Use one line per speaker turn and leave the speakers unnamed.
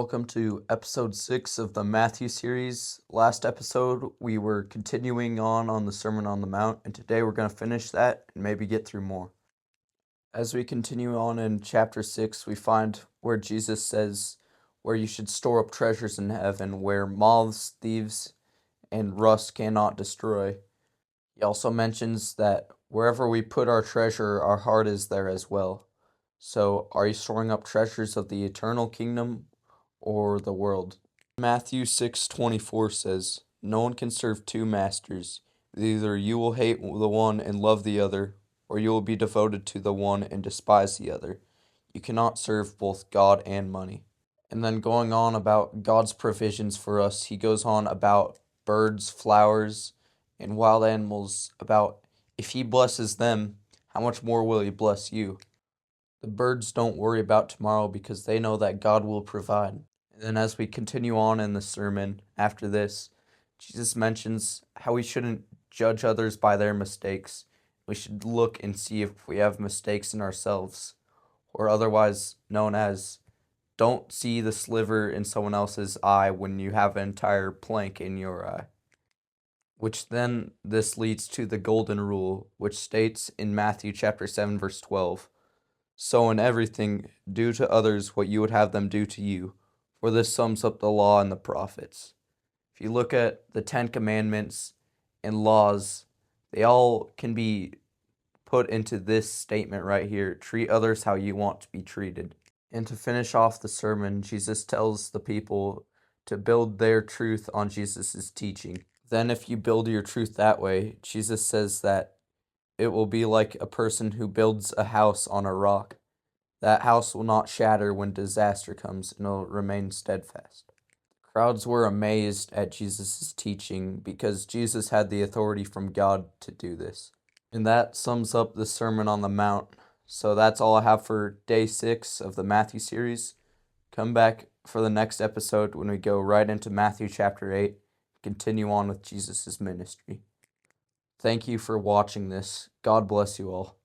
Welcome to episode 6 of the Matthew series. Last episode, we were continuing on the Sermon on the Mount, and today we're going to finish that and maybe get through more. As we continue on in chapter 6, we find where Jesus says where you should store up treasures in heaven, where moths, thieves, and rust cannot destroy. He also mentions that wherever we put our treasure, our heart is there as well. So, are you storing up treasures of the eternal kingdom or the world? Matthew 6:24 says, "No one can serve two masters. Either you will hate the one and love the other, or you will be devoted to the one and despise the other. You cannot serve both God and money." And then going on about God's provisions for us, he goes on about birds, flowers, and wild animals, about if he blesses them, how much more will he bless you? The birds don't worry about tomorrow because they know that God will provide. And then as we continue on in the sermon after this, Jesus mentions how we shouldn't judge others by their mistakes. We should look and see if we have mistakes in ourselves, or otherwise known as don't see the sliver in someone else's eye when you have an entire plank in your eye. Which then this leads to the golden rule, which states in Matthew chapter 7 verse 12, "So in everything, do to others what you would have them do to you, for this sums up the law and the prophets." If you look at the 10 Commandments and laws, they all can be put into this statement right here: treat others how you want to be treated. And to finish off the sermon, Jesus tells the people to build their truth on Jesus' teaching. Then, if you build your truth that way, Jesus says that it will be like a person who builds a house on a rock. That house will not shatter when disaster comes, and will remain steadfast. Crowds were amazed at Jesus' teaching because Jesus had the authority from God to do this. And that sums up the Sermon on the Mount. So that's all I have for day 6 of the Matthew series. Come back for the next episode when we go right into Matthew chapter 8, continue on with Jesus' ministry. Thank you for watching this. God bless you all.